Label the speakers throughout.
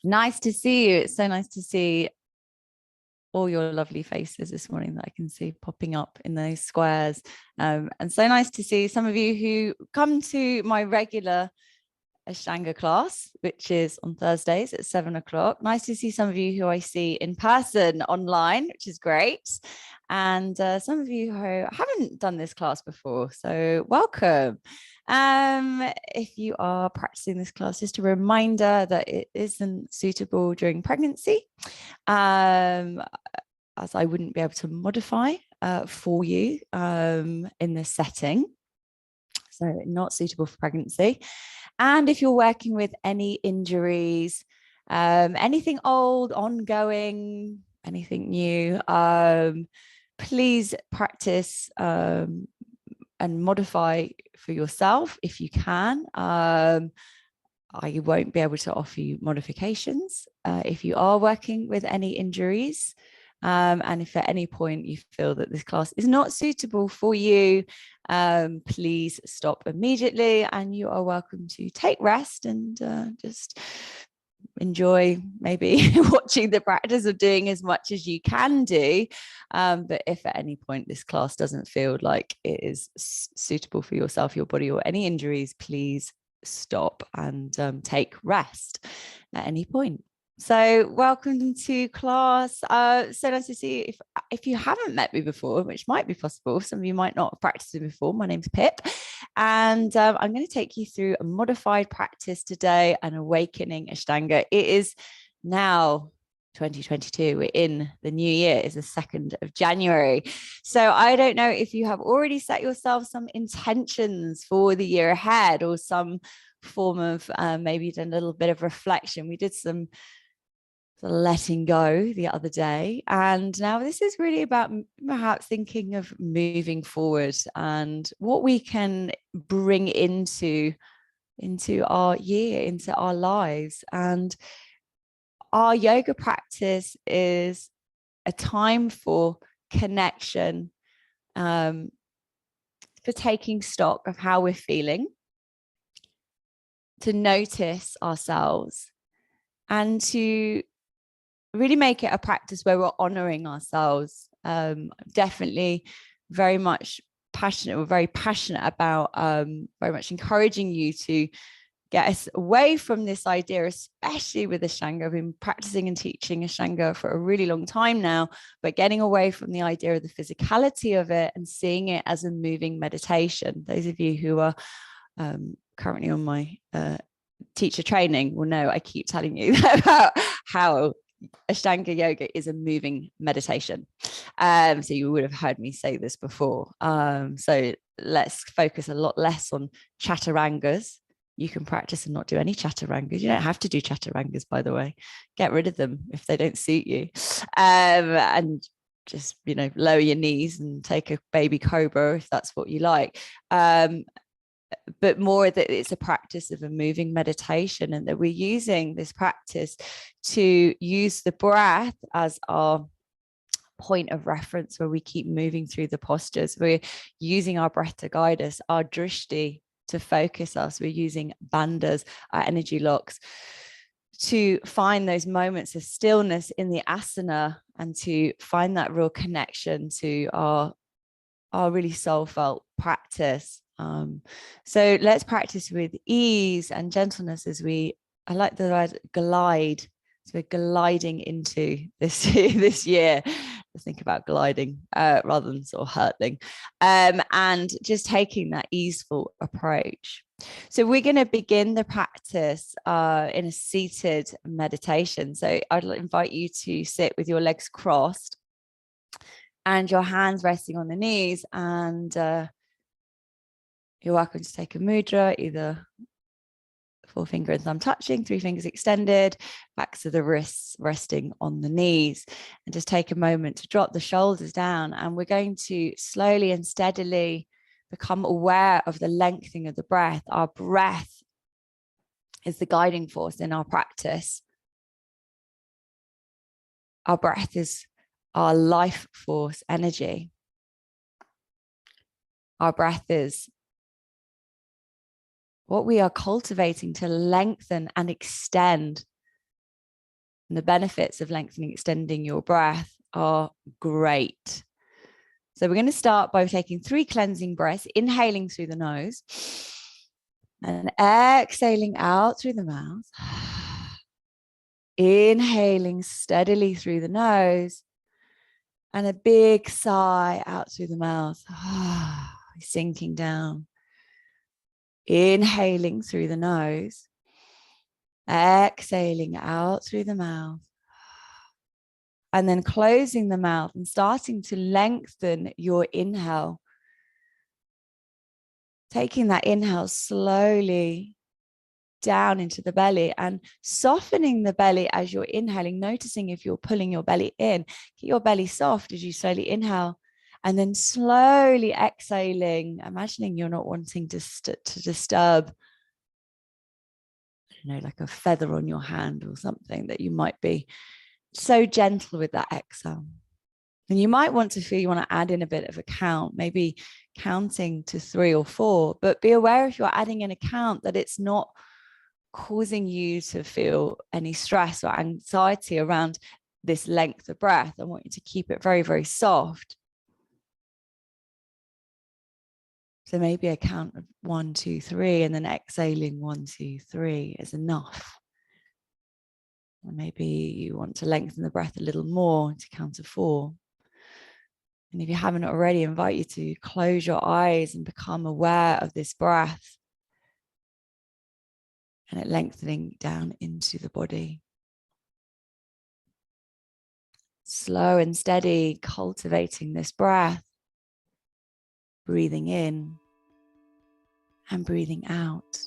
Speaker 1: Nice to see you. It's so nice to see all your lovely faces this morning that I can see popping up in those squares. And so nice to see some of you who come to my regular Ashtanga class, which is on Thursdays at 7 o'clock. Nice to see some of you who I see in person online, which is great. And some of you who haven't done this class before, so welcome. If you are practicing this class, just a reminder that it isn't suitable during pregnancy, as I wouldn't be able to modify for you in this setting. So not suitable for pregnancy. And if you're working with any injuries, anything old, ongoing, anything new, please practice and modify for yourself if you can. I won't be able to offer you modifications if you are working with any injuries. And if at any point you feel that this class is not suitable for you, please stop immediately, and you are welcome to take rest and just enjoy maybe watching the practice of doing as much as you can do. But if at any point this class doesn't feel like it is suitable for yourself, your body, or any injuries, please stop and take rest at any point. So welcome to class. So nice to see you. If you haven't met me before, which might be possible, some of you might not have practiced it before. My name's Pip, and I'm going to take you through a modified practice today, an awakening Ashtanga. It is now 2022. We're in the new year. It's the 2nd of January. So I don't know if you have already set yourself some intentions for the year ahead, or some form of maybe done a little bit of reflection. We did some letting go the other day, and now this is really about perhaps thinking of moving forward and what we can bring into our year, into our lives. And our yoga practice is a time for connection, for taking stock of how we're feeling, to notice ourselves, and to really make it a practice where we're honoring ourselves. Definitely very much passionate. We're very passionate about very much encouraging you to get us away from this idea, especially with Ashtanga. I've been practicing and teaching Ashtanga for a really long time now, but getting away from the idea of the physicality of it and seeing it as a moving meditation. Those of you who are currently on my teacher training will know I keep telling you about how Ashtanga yoga is a moving meditation. So you would have heard me say this before. So let's focus a lot less on chaturangas. You can practice and not do any chaturangas. You don't have to do chaturangas, by the way. Get rid of them if they don't suit you. And just, lower your knees and take a baby cobra if that's what you like. But more that it's a practice of a moving meditation, and that we're using this practice to use the breath as our point of reference, where we keep moving through the postures. We're using our breath to guide us, our drishti to focus us. We're using bandhas, our energy locks, to find those moments of stillness in the asana, and to find that real connection to our really soul felt practice. So let's practice with ease and gentleness as I like the word glide. So we're gliding into this year. Let's think about gliding rather than sort of hurtling, and just taking that easeful approach. So we're going to begin the practice in a seated meditation. So I'd invite you to sit with your legs crossed and your hands resting on the knees, and you're welcome to take a mudra, either 4-finger and thumb touching, 3 fingers extended, backs of the wrists resting on the knees, and just take a moment to drop the shoulders down. And we're going to slowly and steadily become aware of the lengthening of the breath. Our breath is the guiding force in our practice. Our breath is our life force energy. Our breath is what we are cultivating to lengthen and extend And the benefits of lengthening, extending your breath are great. So we're going to start by taking 3 cleansing breaths, inhaling through the nose and exhaling out through the mouth. Inhaling steadily through the nose and a big sigh out through the mouth, sinking down. Inhaling through the nose, exhaling out through the mouth, and then closing the mouth and starting to lengthen your inhale. Taking that inhale slowly down into the belly and softening the belly as you're inhaling, noticing if you're pulling your belly in. Keep your belly soft as you slowly inhale and then slowly exhaling, imagining you're not wanting to disturb, like a feather on your hand or something, that you might be so gentle with that exhale. And you might want to feel you want to add in a bit of a count, maybe counting to 3 or 4, but be aware if you're adding in a count that it's not causing you to feel any stress or anxiety around this length of breath. I want you to keep it very, very soft. So maybe a count of 1, 2, 3, and then exhaling 1, 2, 3 is enough. And maybe you want to lengthen the breath a little more to count to 4. And if you haven't already, I invite you to close your eyes and become aware of this breath and it lengthening down into the body. Slow and steady, cultivating this breath, breathing in and breathing out.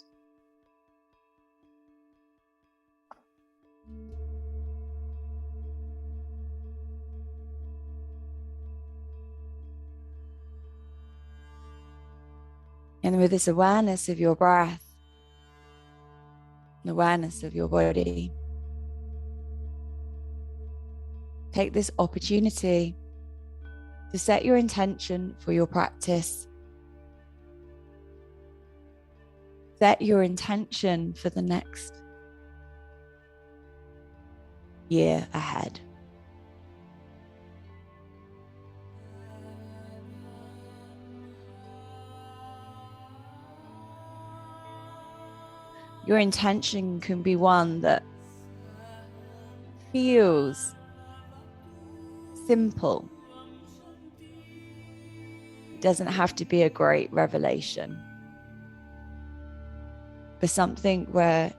Speaker 1: And with this awareness of your breath, awareness of your body, take this opportunity to set your intention for your practice. Set your intention for the next year ahead. Your intention can be one that feels simple. It doesn't have to be a great revelation, but something where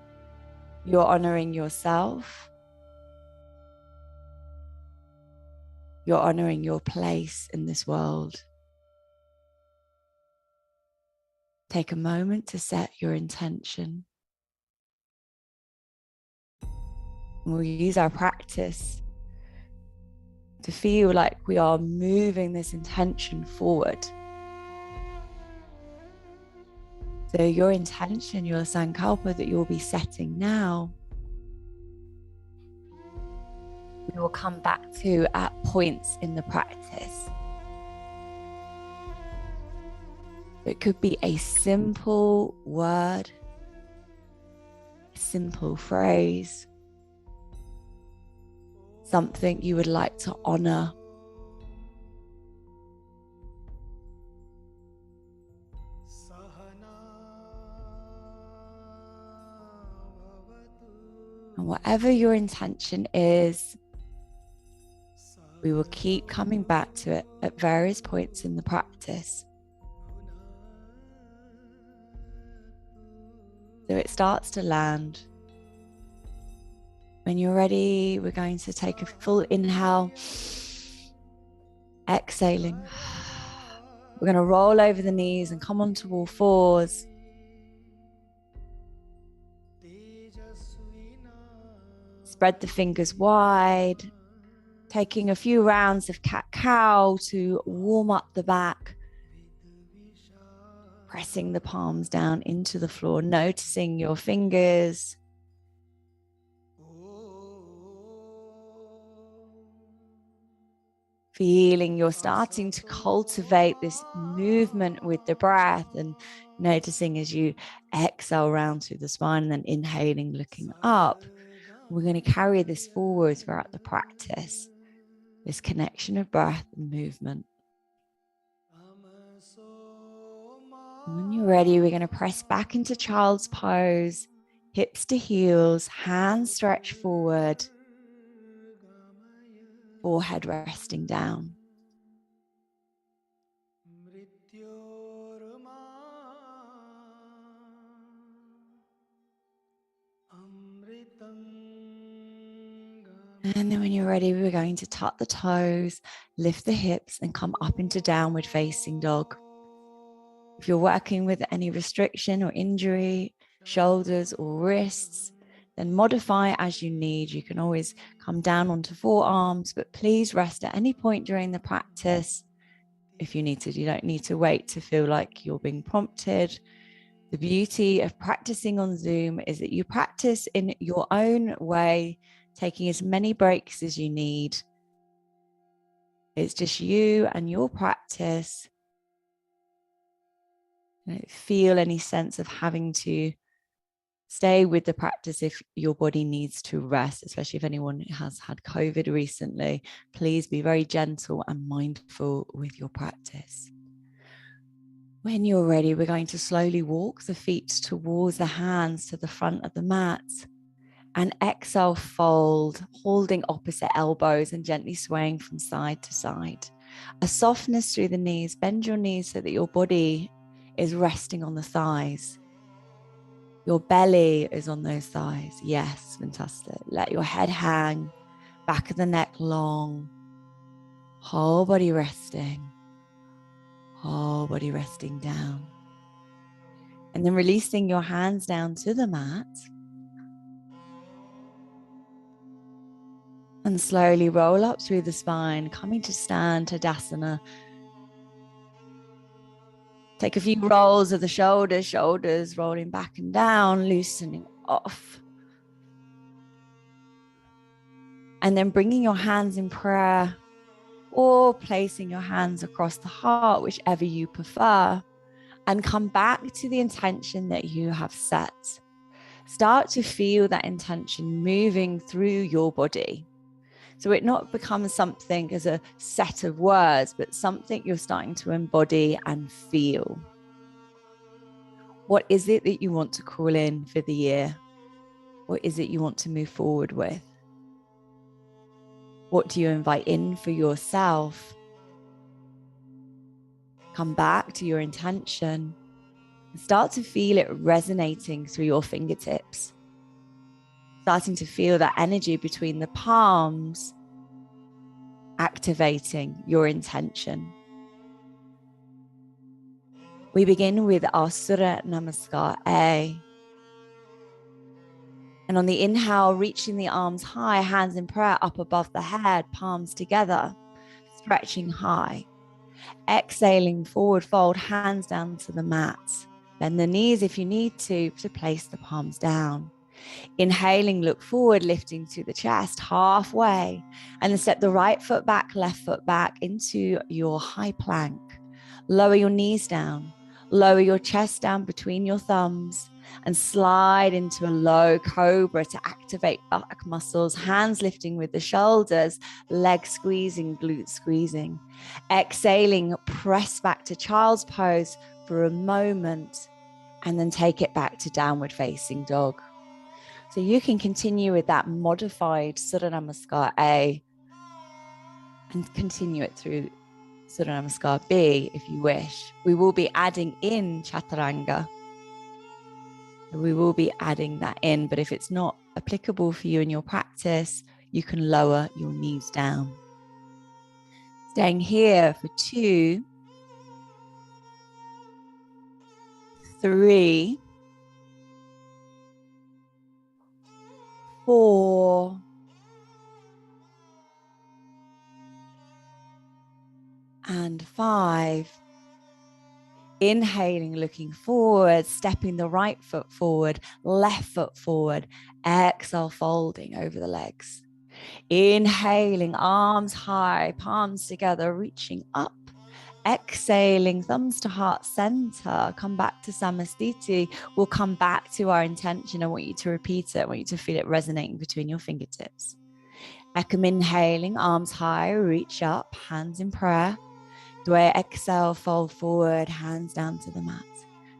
Speaker 1: you're honoring yourself, you're honoring your place in this world. Take a moment to set your intention. We'll use our practice to feel like we are moving this intention forward. So your intention, your sankalpa that you'll be setting now, we will come back to at points in the practice. It could be a simple word, a simple phrase, something you would like to honor. And whatever your intention is, we will keep coming back to it at various points in the practice. So it starts to land. When you're ready, we're going to take a full inhale, exhaling. We're going to roll over the knees and come onto all fours. Spread the fingers wide, taking a few rounds of cat-cow to warm up the back. Pressing the palms down into the floor, noticing your fingers. Feeling you're starting to cultivate this movement with the breath and noticing as you exhale round through the spine and then inhaling, looking up. We're going to carry this forward throughout the practice, this connection of breath and movement. And when you're ready, we're going to press back into child's pose, hips to heels, hands stretch forward, forehead resting down. And then when you're ready, we're going to tuck the toes, lift the hips, and come up into downward facing dog. If you're working with any restriction or injury, shoulders or wrists, then modify as you need. You can always come down onto forearms, but please rest at any point during the practice. If you need to, you don't need to wait to feel like you're being prompted. The beauty of practicing on Zoom is that you practice in your own way, taking as many breaks as you need. It's just you and your practice. Don't feel any sense of having to stay with the practice if your body needs to rest, especially if anyone has had COVID recently. Please be very gentle and mindful with your practice. When you're ready, we're going to slowly walk the feet towards the hands to the front of the mat. And exhale, fold, holding opposite elbows and gently swaying from side to side. A softness through the knees. Bend your knees so that your body is resting on the thighs. Your belly is on those thighs. Yes, fantastic. Let your head hang, back of the neck long, whole body resting, whole body resting down. And then releasing your hands down to the mat. And slowly roll up through the spine, coming to stand, Tadasana. Take a few rolls of the shoulders rolling back and down, loosening off. And then bringing your hands in prayer or placing your hands across the heart, whichever you prefer, and come back to the intention that you have set. Start to feel that intention moving through your body. So it not becomes something as a set of words, but something you're starting to embody and feel. What is it that you want to call in for the year? What is it you want to move forward with? What do you invite in for yourself? Come back to your intention and start to feel it resonating through your fingertips. Starting to feel that energy between the palms, activating your intention. We begin with our Surya Namaskar A. And on the inhale, reaching the arms high, hands in prayer up above the head, palms together, stretching high. Exhaling, forward fold, hands down to the mat. Bend the knees if you need to place the palms down. Inhaling, look forward, lifting to the chest halfway. And then step the right foot back, left foot back into your high plank. Lower your knees down. Lower your chest down between your thumbs and slide into a low cobra to activate back muscles, hands lifting with the shoulders, legs squeezing, glutes squeezing. Exhaling, press back to child's pose for a moment and then take it back to downward facing dog. So you can continue with that modified Surya Namaskar A and continue it through Surya Namaskar B if you wish. We will be adding in Chaturanga. We will be adding that in, but if it's not applicable for you in your practice, you can lower your knees down. Staying here for 2, 3, 4, and 5. Inhaling, looking forward, stepping the right foot forward, left foot forward. Exhale, folding over the legs. Inhaling, arms high, palms together, reaching up. Exhaling, thumbs to heart center. Come back to Samasthiti. We'll come back to our intention. I want you to repeat it. I want you to feel it resonating between your fingertips. Ekam inhaling, arms high, reach up, hands in prayer. Dwaya exhale, fold forward, hands down to the mat.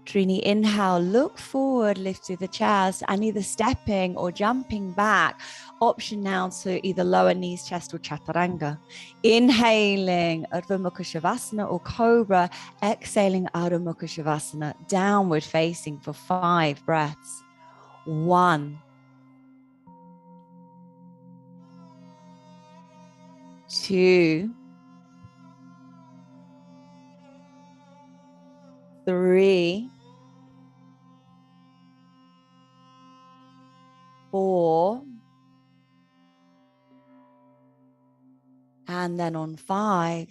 Speaker 1: Trini, inhale, look forward, lift through the chest, and either stepping or jumping back. Option now to either lower knees, chest, or chaturanga. Inhaling, Urdhva Mukha Shavasana or Cobra. Exhaling, Adho Mukha Shavasana, downward facing for 5 breaths. 1, 2, 3, 4, and then on 5,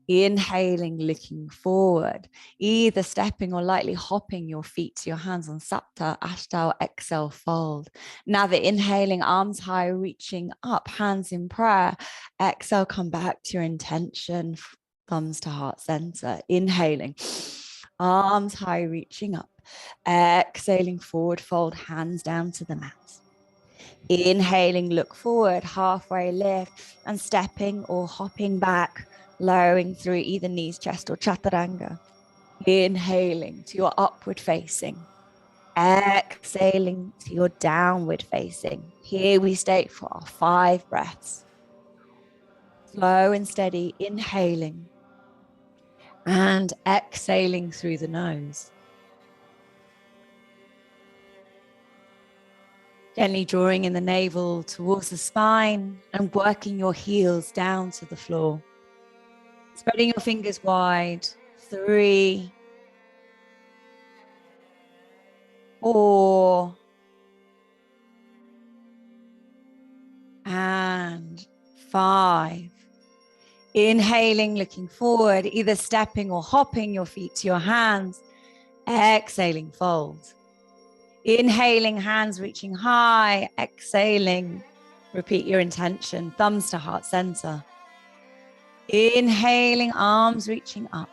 Speaker 1: inhaling, looking forward, either stepping or lightly hopping your feet to your hands on Sapta, Ashta, or exhale, fold. Now the inhaling, arms high, reaching up, hands in prayer. Exhale, come back to your intention, thumbs to heart center. Inhaling, arms high, reaching up. Exhaling, forward fold, hands down to the mat. Inhaling, look forward, halfway lift, and stepping or hopping back, lowering through either knees, chest, or chaturanga. Inhaling to your upward facing. Exhaling to your downward facing. Here we stay for our 5 breaths. Slow and steady, inhaling and exhaling through the nose. Gently drawing in the navel towards the spine and working your heels down to the floor. Spreading your fingers wide. 3, 4, and 5. Inhaling, looking forward, either stepping or hopping your feet to your hands. Exhaling, fold. Inhaling, hands reaching high. Exhaling, repeat your intention, thumbs to heart center. Inhaling, arms reaching up.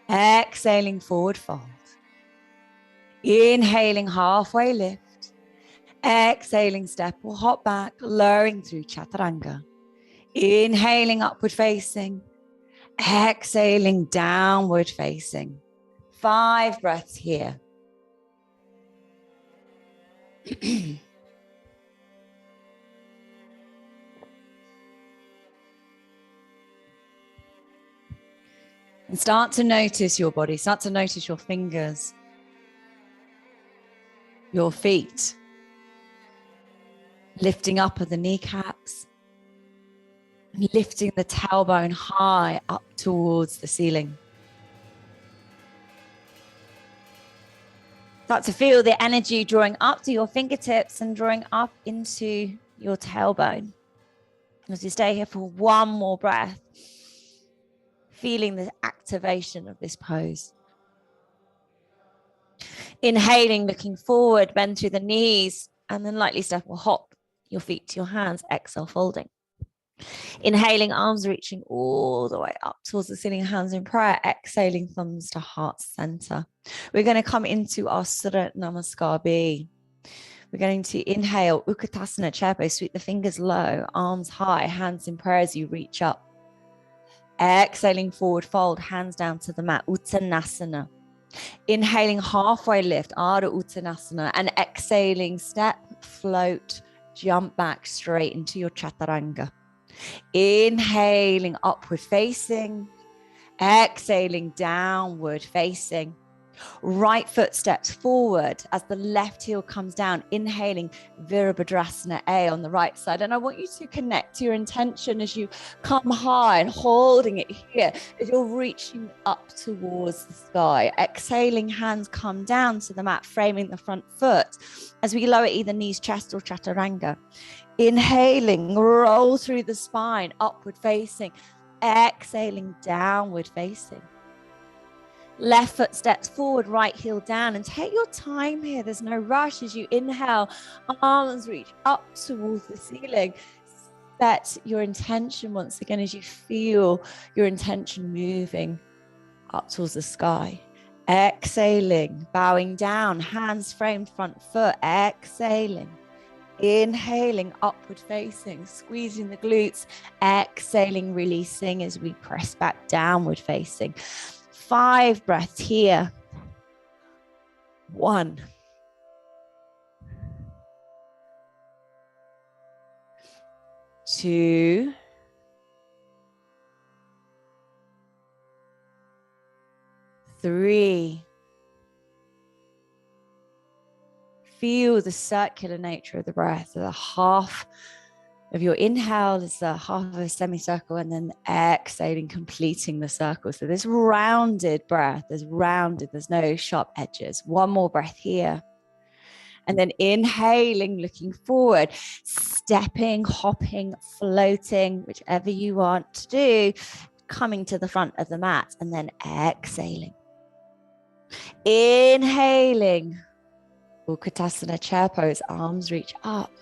Speaker 1: Exhaling, forward fold. Inhaling, halfway lift. Exhaling, step or hop back, lowering through chaturanga. Inhaling, upward facing. Exhaling, downward facing. 5 breaths here. And start to notice your body, start to notice your fingers, your feet, lifting up at the kneecaps, and lifting the tailbone high up towards the ceiling. Start to feel the energy drawing up to your fingertips and drawing up into your tailbone. As you stay here for 1 more breath, feeling the activation of this pose. Inhaling, looking forward, bend through the knees, and then lightly step or hop your feet to your hands, exhale, folding. Inhaling, arms reaching all the way up towards the ceiling, hands in prayer, exhaling, thumbs to heart center. We're going to come into our Surya Namaskar B. We're going to inhale, Utkatasana chair pose, sweep the fingers low, arms high, hands in prayer as you reach up. Exhaling, forward fold, hands down to the mat, Uttanasana. Inhaling, halfway lift, Ardha Uttanasana, and exhaling, step, float, jump back straight into your chaturanga. Inhaling, upward facing. Exhaling, downward facing. Right foot steps forward as the left heel comes down. Inhaling, Virabhadrasana A on the right side. And I want you to connect to your intention as you come high and holding it here as you're reaching up towards the sky. Exhaling, hands come down to the mat, framing the front foot as we lower either knees, chest, or chaturanga. Inhaling, roll through the spine, upward facing. Exhaling, downward facing. Left foot steps forward, right heel down, and take your time here. There's no rush as you inhale, arms reach up towards the ceiling. Set your intention once again as you feel your intention moving up towards the sky. Exhaling, bowing down, hands framed front foot. Exhaling. Inhaling, upward facing, squeezing the glutes. Exhaling, releasing as we press back, downward facing. 5 breaths here. 1. 2. 3. Feel the circular nature of the breath. The half of your inhale is the half of a semicircle, and then exhaling, completing the circle. So this rounded breath is rounded. There's no sharp edges. 1 more breath here. And then inhaling, looking forward, stepping, hopping, floating, whichever you want to do, coming to the front of the mat, and then exhaling. Inhaling, Utkatasana chair pose, arms reach up.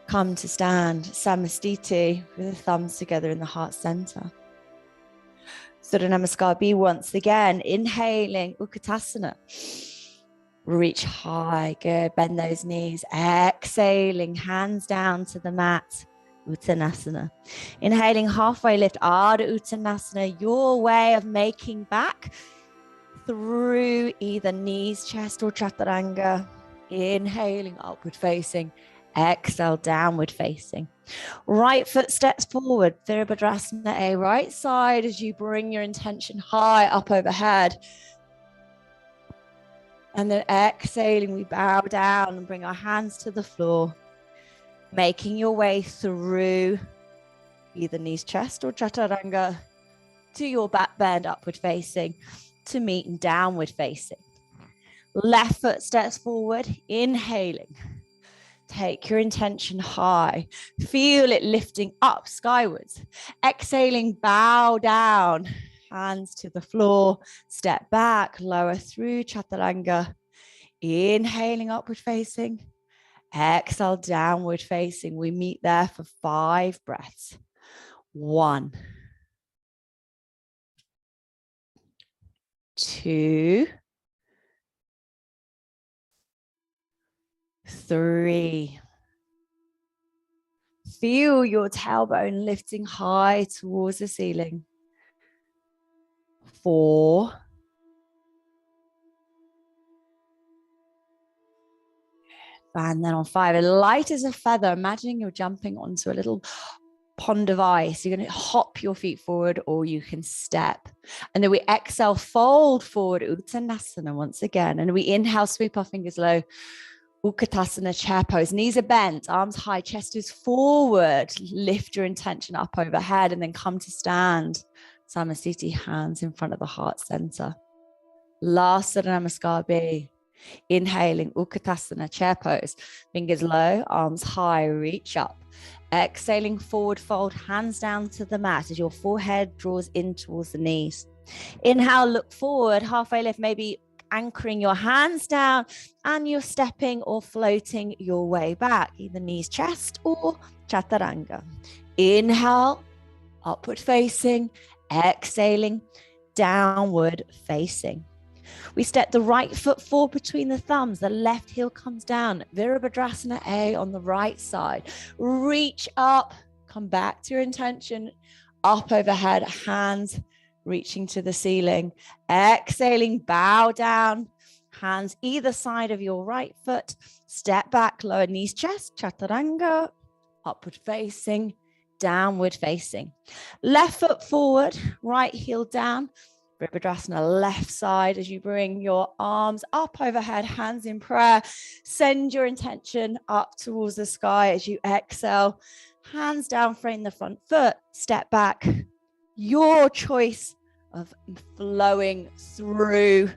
Speaker 1: Come to stand, Samastiti, with the thumbs together in the heart center. Surya Namaskar B once again, inhaling, Utkatasana. Reach high, good, bend those knees. Exhaling, hands down to the mat, Uttanasana. Inhaling, halfway lift, Ardha Uttanasana, your way of making back through either knees, chest, or chaturanga. Inhaling, upward facing. Exhale, downward facing. Right foot steps forward, Virabhadrasana A, right side as you bring your intention high up overhead. And then exhaling, we bow down and bring our hands to the floor, making your way through either knees, chest, or chaturanga to your back bend, upward facing, to meet and downward facing. Left foot steps forward, inhaling. Take your intention high. Feel it lifting up skywards. Exhaling, bow down. Hands to the floor. Step back, lower through chaturanga. Inhaling, upward facing. Exhale, downward facing. We meet there for 5 breaths. 1. 2. 3. Feel your tailbone lifting high towards the ceiling. 4. And then on 5, light as a feather, imagining you're jumping onto a little pond of ice. You're going to hop your feet forward, or you can step. And then we exhale, fold forward, Uttanasana once again. And we inhale, sweep our fingers low, Utkatasana chair pose. Knees are bent, arms high, chest is forward. Lift your intention up overhead and then come to stand. Samasthiti, hands in front of the heart center. Last Surya Namaskar B. Inhaling, Utkatasana chair pose. Fingers low, arms high, reach up. Exhaling, forward fold, hands down to the mat as your forehead draws in towards the knees. Inhale, look forward, halfway lift, maybe anchoring your hands down, and you're stepping or floating your way back, either knees, chest, or chaturanga. Inhale, upward facing. Exhaling, downward facing. We step the right foot forward between the thumbs. The left heel comes down. Virabhadrasana A on the right side. Reach up. Come back to your intention. Up overhead. Hands reaching to the ceiling. Exhaling. Bow down. Hands either side of your right foot. Step back. Lower knees, chest. Chaturanga. Upward facing. Downward facing. Left foot forward. Right heel down. Virabhadrasana left side as you bring your arms up overhead, hands in prayer. Send your intention up towards the sky as you exhale. Hands down, frame the front foot, step back. Your choice of flowing through,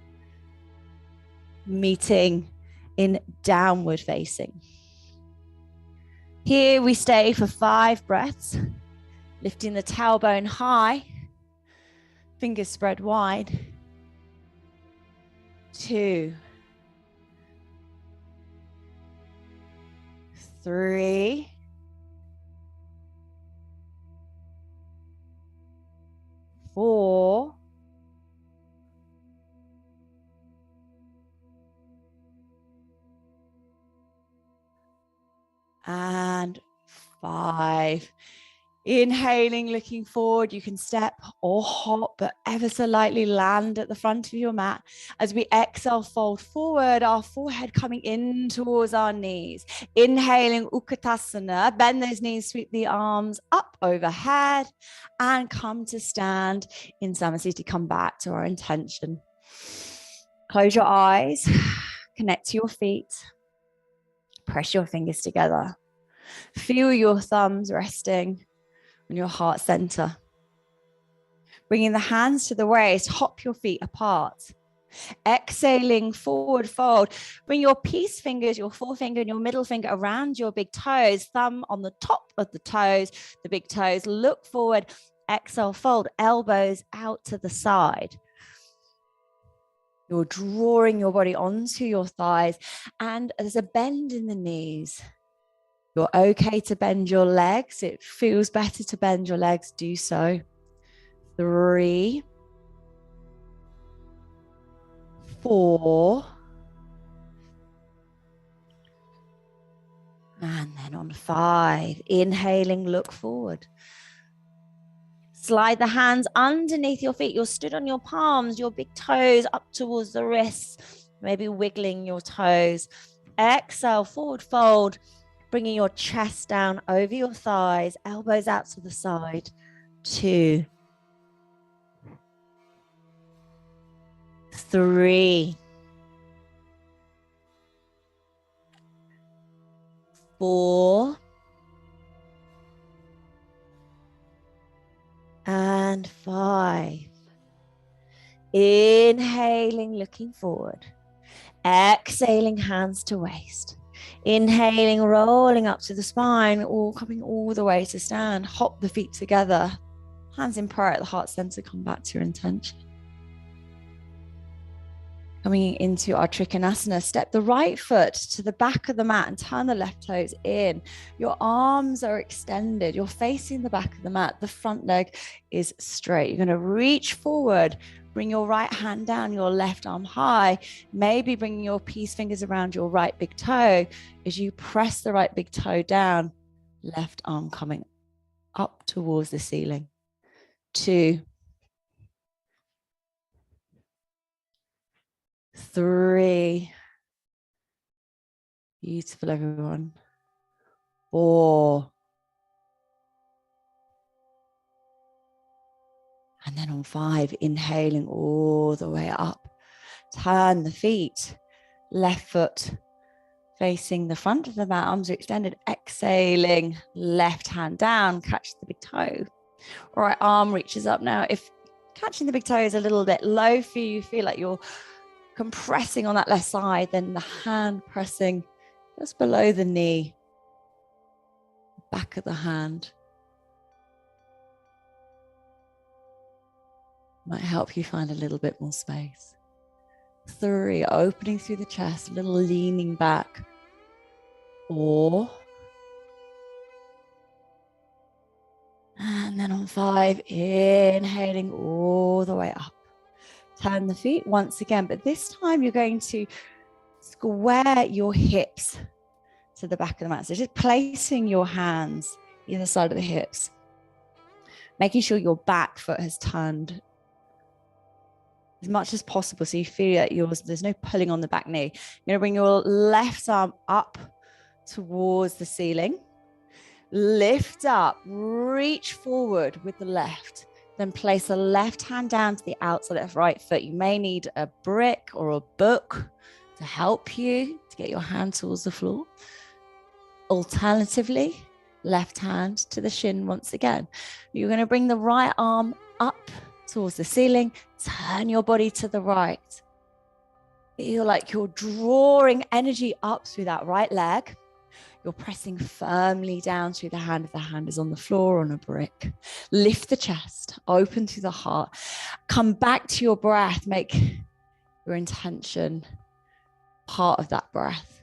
Speaker 1: meeting in downward facing. Here we stay for 5 breaths, lifting the tailbone high. Fingers spread wide. 2, 3, and 5. Inhaling, looking forward. You can step or hop, but ever so lightly land at the front of your mat. As we exhale, fold forward, our forehead coming in towards our knees. Inhaling, Utkatasana. Bend those knees, sweep the arms up overhead, and come to stand in Samasthiti. Come back to our intention. Close your eyes, connect to your feet, press your fingers together. Feel your thumbs resting on your heart center. Bringing the hands to the waist, hop your feet apart. Exhaling, forward fold. Bring your peace fingers, your forefinger and your middle finger around your big toes, thumb on the top of the toes, the big toes. Look forward, exhale, fold, elbows out to the side. You're drawing your body onto your thighs, and there's a bend in the knees. You're okay to bend your legs. It feels better to bend your legs. Do so. 3, 4, and then on 5, inhaling, look forward. Slide the hands underneath your feet. You're stood on your palms, your big toes up towards the wrists, maybe wiggling your toes. Exhale, forward fold, bringing your chest down over your thighs, elbows out to the side. 2, 3, 4, and 5. Inhaling, looking forward. Exhaling, hands to waist. Inhaling, rolling up to the spine, all coming all the way to stand. Hop the feet together. Hands in prayer at the heart center. Come back to your intention. Coming into our Trikonasana, step the right foot to the back of the mat and turn the left toes in. Your arms are extended. You're facing the back of the mat. The front leg is straight. You're going to reach forward. Bring your right hand down, your left arm high. Maybe bringing your peace fingers around your right big toe. As you press the right big toe down, left arm coming up towards the ceiling. 2, 3. Beautiful, everyone. 4. And then on 5, inhaling all the way up. Turn the feet, left foot facing the front of the mat, arms are extended. Exhaling, left hand down, catch the big toe. Right arm reaches up now. If catching the big toe is a little bit low for you, feel like you're compressing on that left side, then the hand pressing just below the knee, back of the hand. Might help you find a little bit more space. 3, opening through the chest, a little leaning back. 4. And then on 5, inhaling all the way up. Turn the feet once again, but this time you're going to square your hips to the back of the mat. So just placing your hands either side of the hips, making sure your back foot has turned as much as possible so you feel that there's no pulling on the back knee. You're going to bring your left arm up towards the ceiling. Lift up, reach forward with the left. Then place the left hand down to the outside of the right foot. You may need a brick or a book to help you to get your hand towards the floor. Alternatively, left hand to the shin once again. You're going to bring the right arm up towards the ceiling. Turn your body to the right. Feel like you're drawing energy up through that right leg. You're pressing firmly down through the hand if the hand is on the floor or on a brick. Lift the chest, open through the heart. Come back to your breath. Make your intention part of that breath.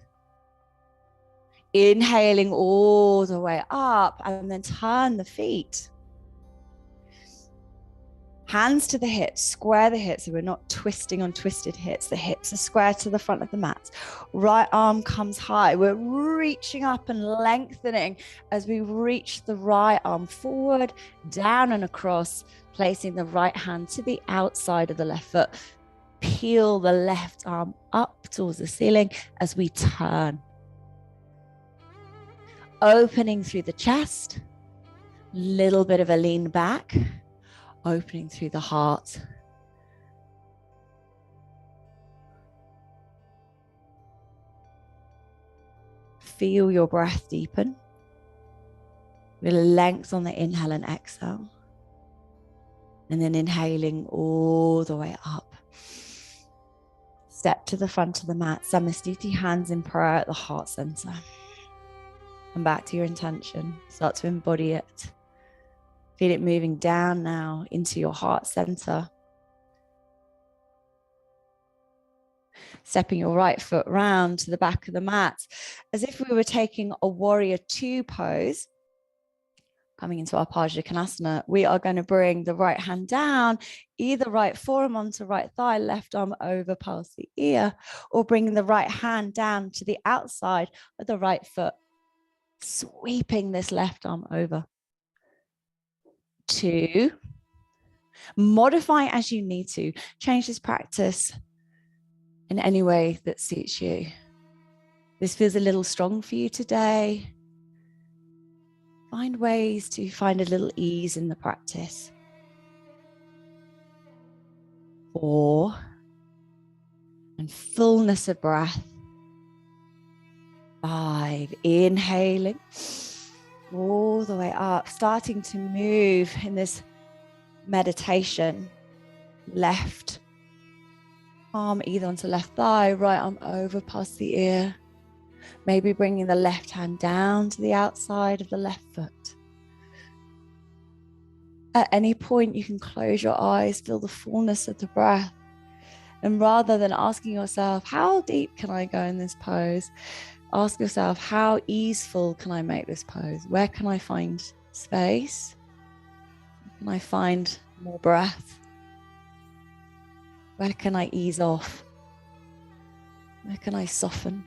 Speaker 1: Inhaling all the way up and then turn the feet. Hands to the hips, square the hips, so we're not twisting on twisted hips. The hips are square to the front of the mat. Right arm comes high. We're reaching up and lengthening as we reach the right arm forward, down and across, placing the right hand to the outside of the left foot. Peel the left arm up towards the ceiling as we turn. Opening through the chest, little bit of a lean back. Opening through the heart. Feel your breath deepen. With length on the inhale and exhale. And then inhaling all the way up. Step to the front of the mat. Samastiti, hands in prayer at the heart center. Come back to your intention. Start to embody it. Feel it moving down now into your heart center. Stepping your right foot round to the back of the mat, as if we were taking a warrior two pose. Coming into our Pajakonasana, we are going to bring the right hand down, either right forearm onto right thigh, left arm over past the ear, or bringing the right hand down to the outside of the right foot, sweeping this left arm over. 2, modify as you need to. Change this practice in any way that suits you. This feels a little strong for you today. Find ways to find a little ease in the practice. 4, and fullness of breath. 5, inhaling all the way up, starting to move in this meditation. Left arm either onto left thigh, right arm over past the ear. Maybe bringing the left hand down to the outside of the left foot. At any point, you can close your eyes, feel the fullness of the breath. And rather than asking yourself, how deep can I go in this pose? Ask yourself, how easeful can I make this pose? Where can I find space? Where can I find more breath? Where can I ease off? Where can I soften?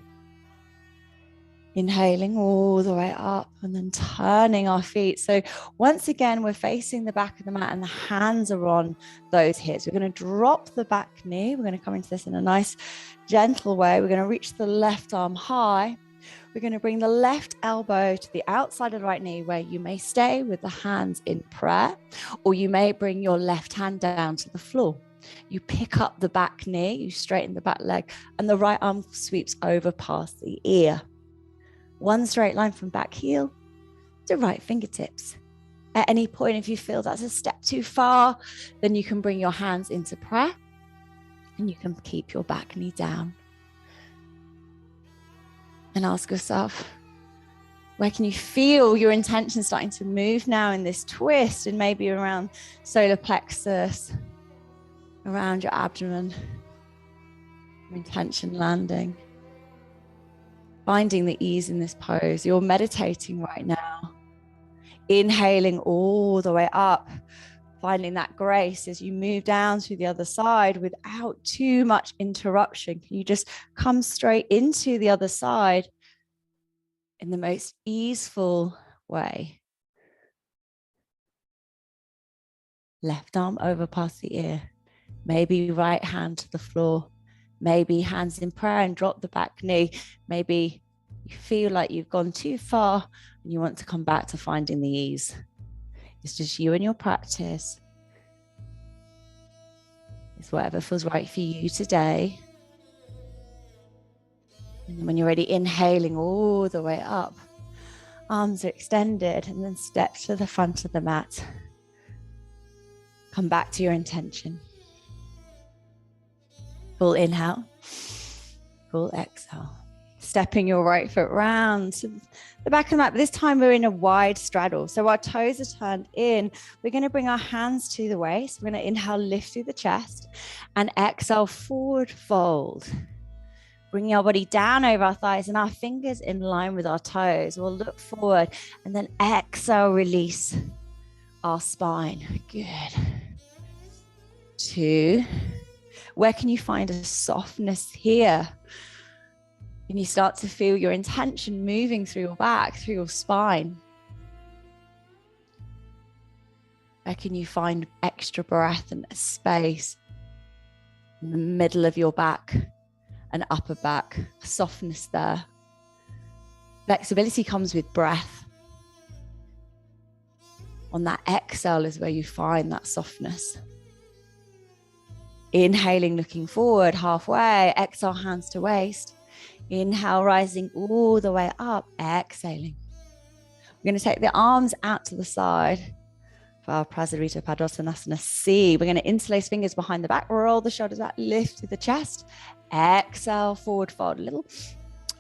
Speaker 1: Inhaling all the way up and then turning our feet. So once again, we're facing the back of the mat and the hands are on those hips. We're going to drop the back knee. We're going to come into this in a nice, gentle way. We're going to reach the left arm high. We're going to bring the left elbow to the outside of the right knee, where you may stay with the hands in prayer, or you may bring your left hand down to the floor. You pick up the back knee, you straighten the back leg, and the right arm sweeps over past the ear. One straight line from back heel to right fingertips. At any point, if you feel that's a step too far, then you can bring your hands into prayer and you can keep your back knee down. And ask yourself, where can you feel your intention starting to move now in this twist, and maybe around solar plexus, around your abdomen, your intention landing. Finding the ease in this pose. You're meditating right now. Inhaling all the way up. Finding that grace as you move down to the other side without too much interruption. Can you just come straight into the other side in the most easeful way? Left arm over past the ear. Maybe right hand to the floor. Maybe hands in prayer and drop the back knee. Maybe you feel like you've gone too far and you want to come back to finding the ease. It's just you and your practice. It's whatever feels right for you today. And then when you're ready, inhaling all the way up. Arms are extended, and then step to the front of the mat. Come back to your intention. Full inhale, full exhale. Stepping your right foot round to the back of the mat, but this time we're in a wide straddle. So our toes are turned in. We're going to bring our hands to the waist. We're going to inhale, lift through the chest, and exhale, forward fold. Bringing our body down over our thighs and our fingers in line with our toes. We'll look forward and then exhale, release our spine. Good. 2. Where can you find a softness here? Can you start to feel your intention moving through your back, through your spine? Where can you find extra breath and space in the middle of your back and upper back? Softness there. Flexibility comes with breath. On that exhale is where you find that softness. Inhaling, looking forward, halfway. Exhale, hands to waist. Inhale, rising all the way up. Exhaling. We're going to take the arms out to the side for our Prasarita Padottanasana C. We're going to interlace fingers behind the back. Roll the shoulders back. Lift through the chest. Exhale, forward fold a little.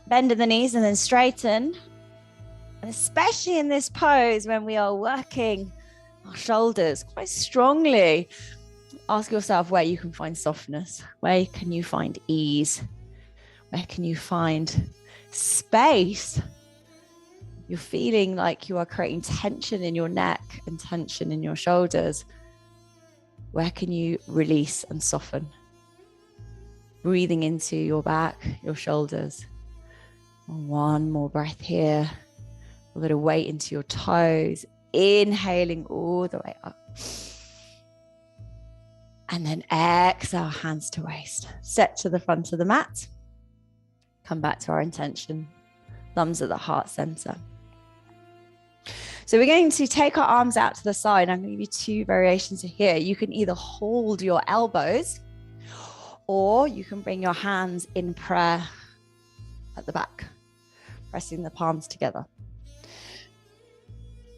Speaker 1: Bend in the knees and then straighten. And especially in this pose when we are working our shoulders quite strongly, ask yourself where you can find softness. Where can you find ease? Where can you find space? You're feeling like you are creating tension in your neck and tension in your shoulders. Where can you release and soften? Breathing into your back, your shoulders. One more breath here. A little weight into your toes. Inhaling all the way up. And then exhale, hands to waist. Step to the front of the mat. Come back to our intention. Thumbs at the heart center. So we're going to take our arms out to the side. I'm going to give you 2 variations here. You can either hold your elbows or you can bring your hands in prayer at the back, pressing the palms together.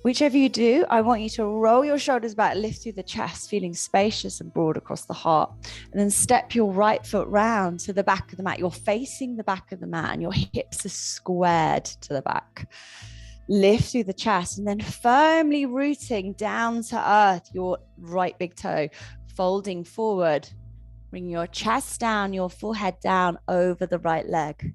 Speaker 1: Whichever you do, I want you to roll your shoulders back, lift through the chest, feeling spacious and broad across the heart. And then step your right foot round to the back of the mat. You're facing the back of the mat and your hips are squared to the back. Lift through the chest and then firmly rooting down to earth, your right big toe, folding forward. Bring your chest down, your forehead down over the right leg.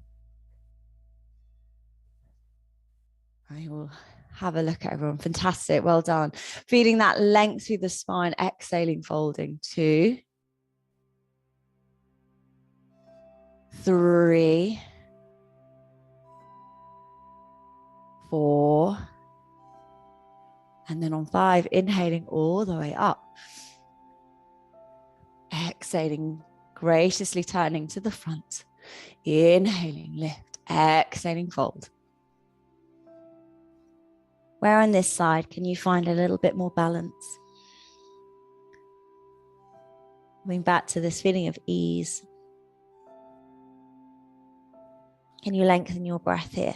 Speaker 1: I will have a look at everyone. Fantastic. Well done. Feeling that length through the spine, exhaling, folding. 2, 3, 4. And then on 5, inhaling all the way up. Exhaling, graciously turning to the front. Inhaling, lift. Exhaling, fold. Where on this side can you find a little bit more balance? Coming back to this feeling of ease. Can you lengthen your breath here?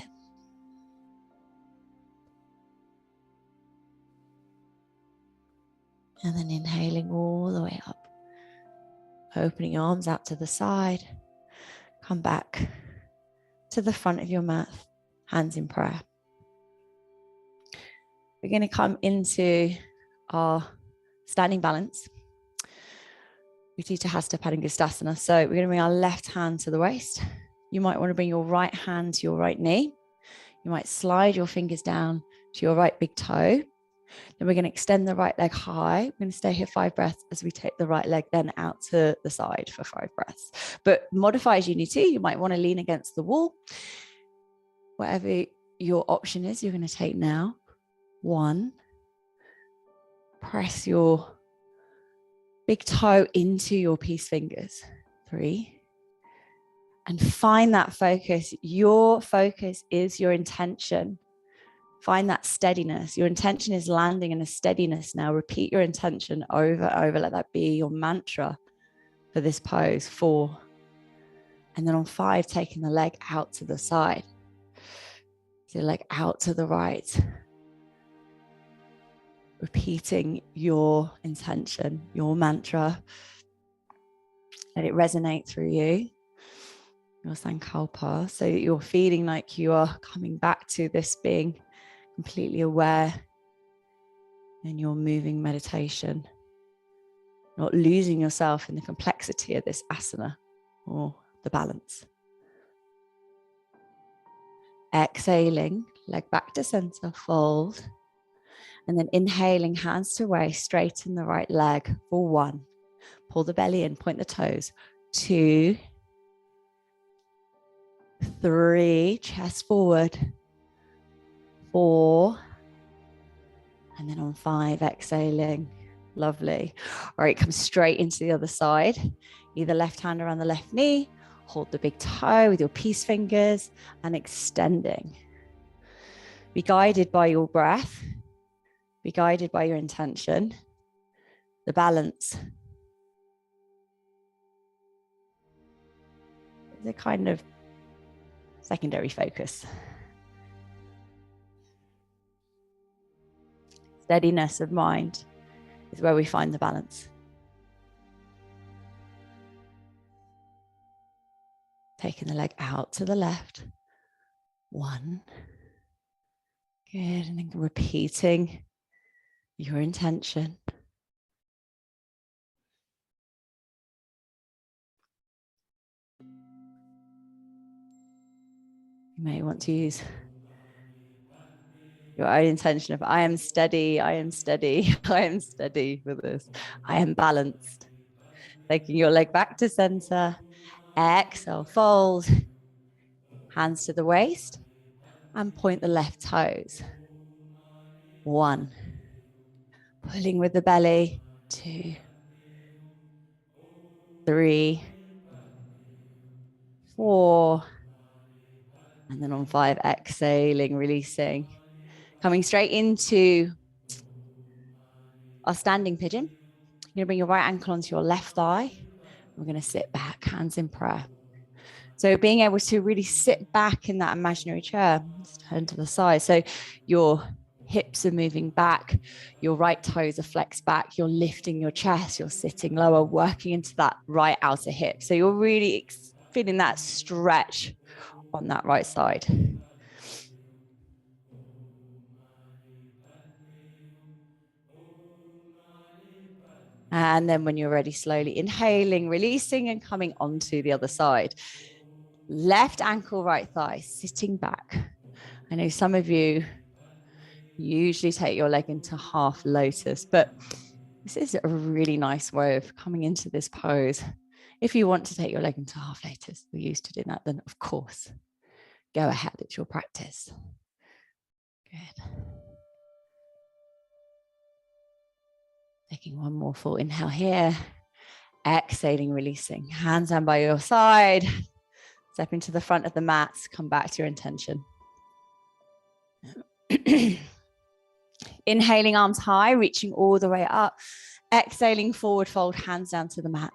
Speaker 1: And then inhaling all the way up. Opening your arms out to the side. Come back to the front of your mat, hands in prayer. We're going to come into our standing balance. Utthita Hasta Padangusthasana. So we're going to bring our left hand to the waist. You might want to bring your right hand to your right knee. You might slide your fingers down to your right big toe. Then we're going to extend the right leg high. We're going to stay here 5 breaths as we take the right leg then out to the side for 5 breaths. But modify as you need to. You might want to lean against the wall. Whatever your option is, you're going to take now. 1. Press your big toe into your peace fingers. 3. And find that focus. Your focus is your intention. Find that steadiness. Your intention is landing in a steadiness now. Repeat your intention over and over. Let that be your mantra for this pose. 4. And then on 5, taking the leg out to the side. So leg out to the right. Repeating your intention, your mantra. Let it resonate through you. Your Sankalpa, so that you're feeling like you are coming back to this being completely aware in your moving meditation, not losing yourself in the complexity of this asana or the balance. Exhaling, leg back to center, fold. And then inhaling, hands to waist, straighten the right leg for 1. pull the belly in, point the toes. 2, 3, chest forward. 4, and then on 5, exhaling. Lovely. All right, come straight into the other side. Either left hand around the left knee, hold the big toe with your peace fingers and extending. Be guided by your breath. Be guided by your intention. The balance is a kind of secondary focus. Steadiness of mind is where we find the balance. Taking the leg out to the left. 1. Good, and then repeating your intention. You may want to use your own intention of I am steady, I am steady, I am steady with this. I am balanced. Taking your leg back to center. Exhale, fold. Hands to the waist and point the left toes. 1. Pulling with the belly. 2, 3, 4. And then on 5, exhaling, releasing. Coming straight into our standing pigeon. You're going to bring your right ankle onto your left thigh. We're going to sit back, hands in prayer. So being able to really sit back in that imaginary chair, just turn to the side. So your hips are moving back, your right toes are flexed back, you're lifting your chest, you're sitting lower, working into that right outer hip. So you're really feeling that stretch on that right side. And then when you're ready, slowly inhaling, releasing, and coming onto the other side. Left ankle, right thigh, sitting back. I know some of you usually take your leg into half lotus, but this is a really nice way of coming into this pose. If you want to take your leg into half lotus, we're used to doing that, then of course, go ahead, it's your practice. Good. Taking one more full inhale here. Exhaling, releasing. Hands down by your side. Step into the front of the mat. Come back to your intention. Inhaling, arms high, reaching all the way up. Exhaling, forward fold, hands down to the mat.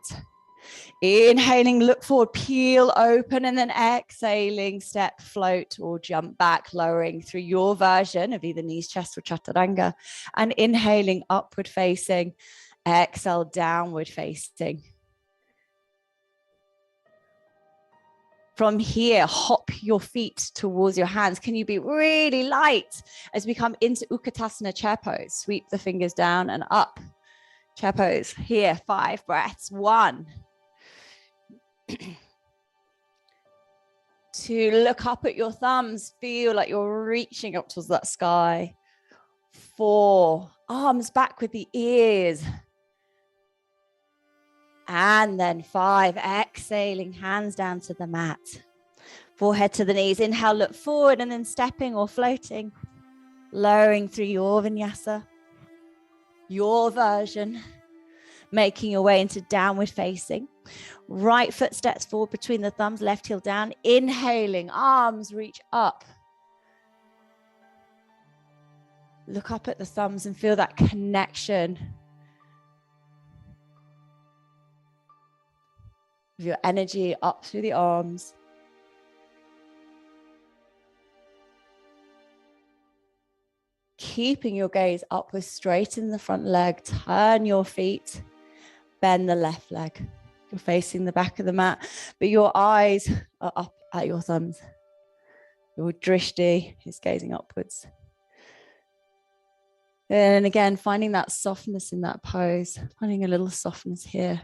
Speaker 1: Inhaling, look forward, peel open, and then exhaling, step, float, or jump back, lowering through your version of either knees, chest, or chaturanga. And inhaling, upward facing. Exhale, downward facing. From here, hop your feet towards your hands. Can you be really light as we come into Utkatasana chair pose? Sweep the fingers down and up. Chair pose. Here, 5 breaths. 1. 2, look up at your thumbs. Feel like you're reaching up towards that sky. 4, arms back with the ears. And then 5, exhaling, hands down to the mat. Forehead to the knees. Inhale, look forward, and then stepping or floating. Lowering through your vinyasa. Your version. Making your way into downward facing. Right foot steps forward between the thumbs, left heel down. Inhaling, arms reach up. Look up at the thumbs and feel that connection of your energy up through the arms. Keeping your gaze upwards, straighten the front leg, turn your feet, bend the left leg. You're facing the back of the mat, but your eyes are up at your thumbs. Your drishti is gazing upwards. And again, finding that softness in that pose, finding a little softness here.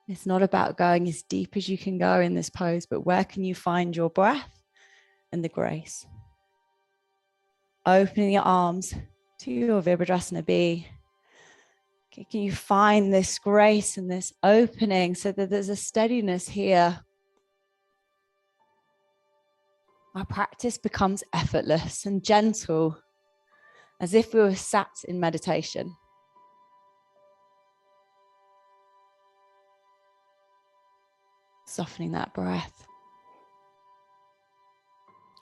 Speaker 1: It's not about going as deep as you can go in this pose, but where can you find your breath and the grace? Opening your arms to your Virabhadrasana B. Can you find this grace and this opening so that there's a steadiness here? Our practice becomes effortless and gentle, as if we were sat in meditation. Softening that breath.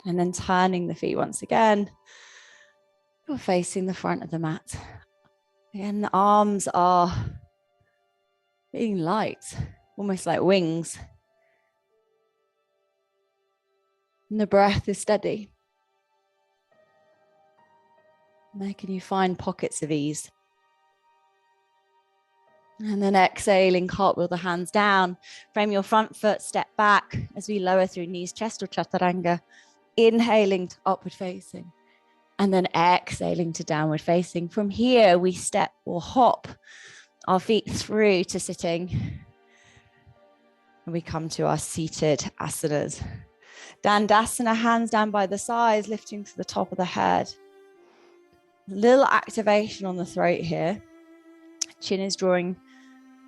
Speaker 1: And then turning the feet once again. You're facing the front of the mat. Again, the arms are being light, almost like wings. And the breath is steady. Making you find pockets of ease. And then exhaling, cartwheel the hands down. Frame your front foot, step back as we lower through knees, chest or chaturanga. Inhaling to upward facing. And then exhaling to downward facing. From here, we step or hop our feet through to sitting. And we come to our seated asanas. Dandasana, hands down by the sides, lifting to the top of the head. A little activation on the throat here. Chin is drawing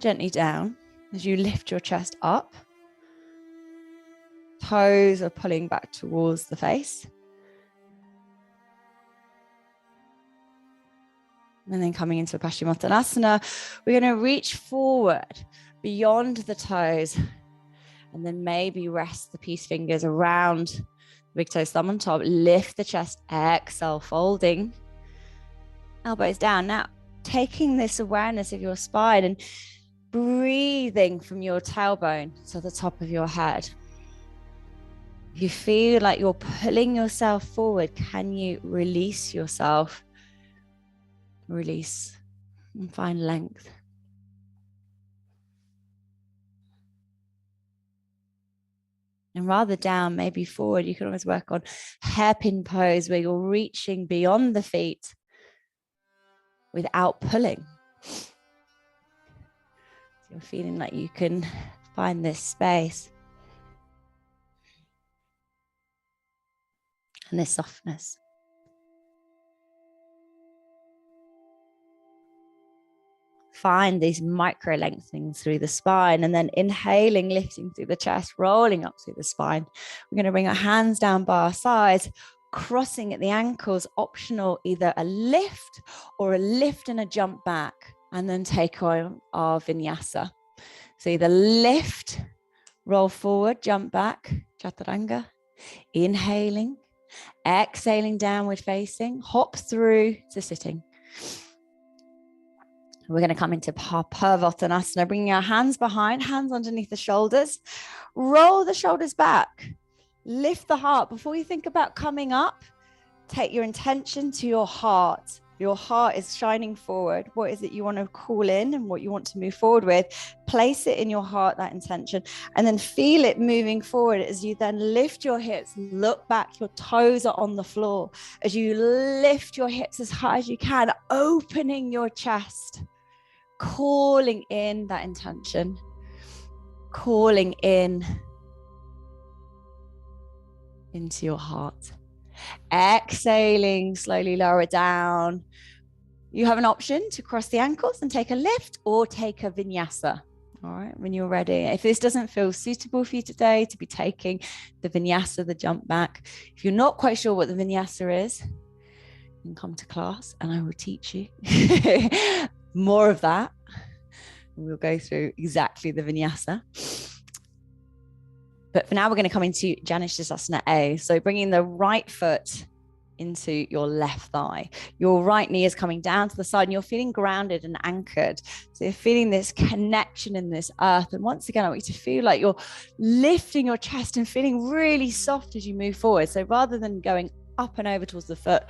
Speaker 1: gently down as you lift your chest up. Toes are pulling back towards the face. And then coming into Paschimottanasana, we're going to reach forward beyond the toes. And then maybe rest the peace fingers around the big toe, thumb on top. Lift the chest, exhale, folding. Elbows down. Now, taking this awareness of your spine and breathing from your tailbone to the top of your head. If you feel like you're pulling yourself forward, can you release yourself? Release and find length. And rather down, maybe forward, you can always work on hairpin pose where you're reaching beyond the feet without pulling. So you're feeling like you can find this space and this softness. Find these micro lengthenings through the spine, and then inhaling, lifting through the chest, rolling up through the spine. We're going to bring our hands down by our sides, crossing at the ankles, optional, either a lift or a lift and a jump back, and then take on our vinyasa. So either lift, roll forward, jump back, chaturanga, inhaling, exhaling, downward facing, hop through to sitting. We're going to come into Parvattanasana, bringing our hands behind, hands underneath the shoulders. Roll the shoulders back. Lift the heart. Before you think about coming up, take your intention to your heart. Your heart is shining forward. What is it you want to call in and what you want to move forward with? Place it in your heart, that intention, and then feel it moving forward as you then lift your hips, look back, your toes are on the floor. As you lift your hips as high as you can, opening your chest. Calling in that intention, calling in into your heart. Exhaling, slowly lower it down. You have an option to cross the ankles and take a lift or take a vinyasa. All right, when you're ready. If this doesn't feel suitable for you today to be taking the vinyasa, the jump back, if you're not quite sure what the vinyasa is, you can come to class and I will teach you more of that. We'll go through exactly the vinyasa. But for now, we're going to come into Janushirasana A. So bringing the right foot into your left thigh. Your right knee is coming down to the side and you're feeling grounded and anchored. So you're feeling this connection in this earth. And once again, I want you to feel like you're lifting your chest and feeling really soft as you move forward. So rather than going up and over towards the foot,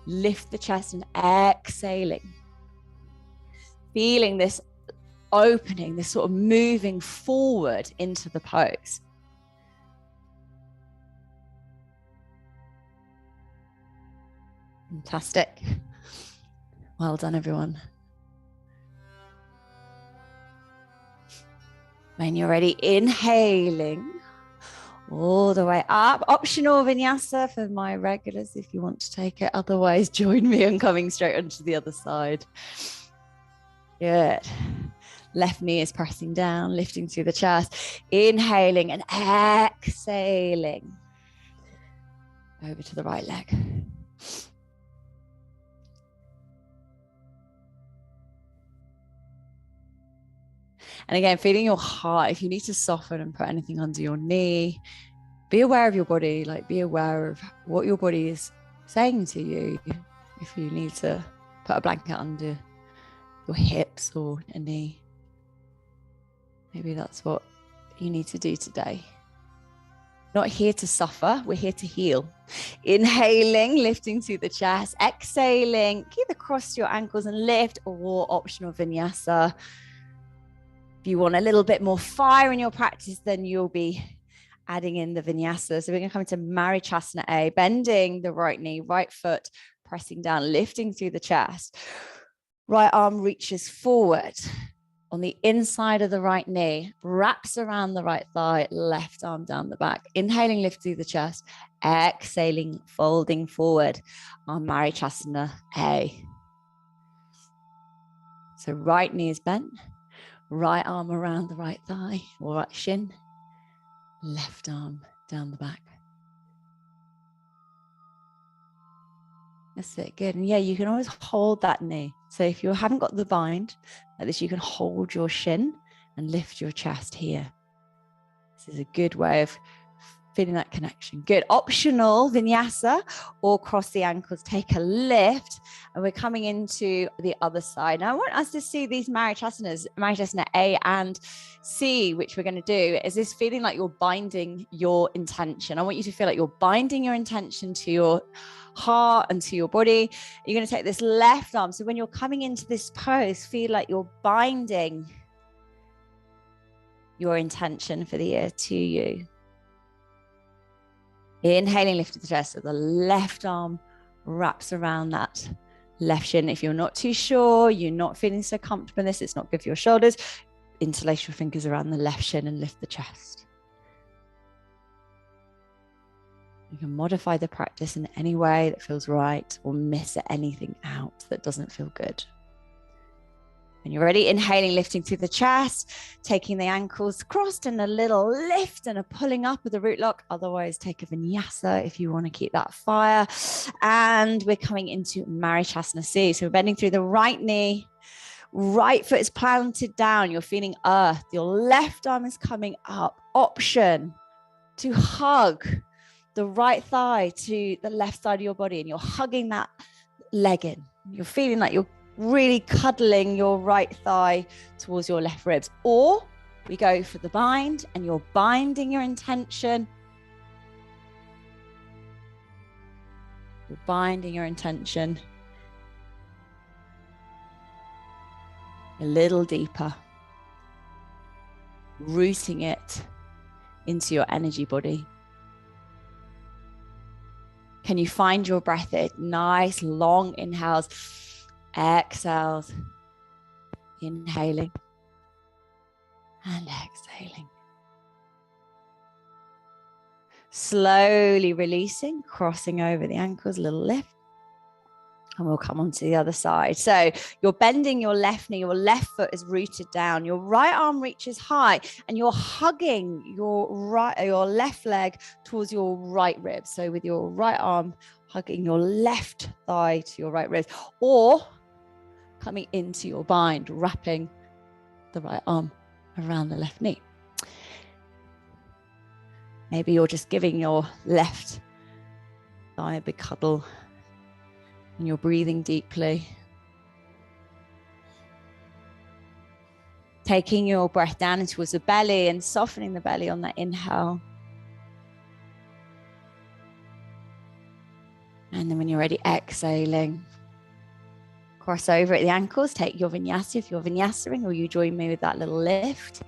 Speaker 1: lift the chest and exhaling. Feeling this opening, this sort of moving forward into the pose. Fantastic. Well done, everyone. When you're ready, inhaling all the way up. Optional vinyasa for my regulars if you want to take it. Otherwise, join me on coming straight onto the other side. Good. Left knee is pressing down, lifting through the chest, inhaling and exhaling over to the right leg. And again, feeling your heart. If you need to soften and put anything under your knee, be aware of your body, like be aware of what your body is saying to you. If you need to put a blanket under your hips or a knee, maybe that's what you need to do today. Not here to suffer, we're here to heal. Inhaling, lifting through the chest, exhaling, either cross your ankles and lift, or optional vinyasa. If you want a little bit more fire in your practice, then you'll be adding in the vinyasa. So we're going to come into Marichasana A, bending the right knee, right foot, pressing down, lifting through the chest. Right arm reaches forward on the inside of the right knee, wraps around the right thigh, left arm down the back. Inhaling, lift through the chest. Exhaling, folding forward on Marichasana A. So right knee is bent, right arm around the right thigh or right shin, left arm down the back. That's it, good. And yeah, you can always hold that knee. So if you haven't got the bind like this, you can hold your shin and lift your chest here. This is a good way of feeling that connection. Good. Optional vinyasa or cross the ankles, take a lift, and we're coming into the other side. Now I want us to see these Marichasanas, Marichasana A and C, which we're going to do, is this feeling like you're binding your intention. I want you to feel like you're binding your intention to your heart and to your body. You're going to take this left arm. So when you're coming into this pose, feel like you're binding your intention for the year to you. Inhaling, lift the chest, so the left arm wraps around that left shin. If you're not too sure, you're not feeling so comfortable in this, it's not good for your shoulders, interlace your fingers around the left shin and lift the chest. You can modify the practice in any way that feels right, or miss anything out that doesn't feel good. When you're ready, inhaling, lifting through the chest, taking the ankles crossed and a little lift and a pulling up with the root lock. Otherwise, take a vinyasa if you want to keep that fire. And we're coming into Marichasana C. So we're bending through the right knee. Right foot is planted down. You're feeling earth. Your left arm is coming up. Option to hug the right thigh to the left side of your body. And you're hugging that leg in. You're feeling like you're really cuddling your right thigh towards your left ribs. Or we go for the bind and you're binding your intention. You're binding your intention a little deeper, rooting it into your energy body. Can you find your breath in? Nice long inhales, exhales, inhaling and exhaling. Slowly releasing, crossing over the ankles, a little lift. And we'll come on to the other side. So you're bending your left knee, your left foot is rooted down, your right arm reaches high, and you're hugging your left leg towards your right rib. So with your right arm hugging your left thigh to your right rib, or coming into your bind, wrapping the right arm around the left knee. Maybe you're just giving your left thigh a big cuddle. And you're breathing deeply. Taking your breath down towards the belly and softening the belly on that inhale. And then when you're ready, exhaling. Cross over at the ankles, take your vinyasa if you're vinyasing, or you join me with that little lift.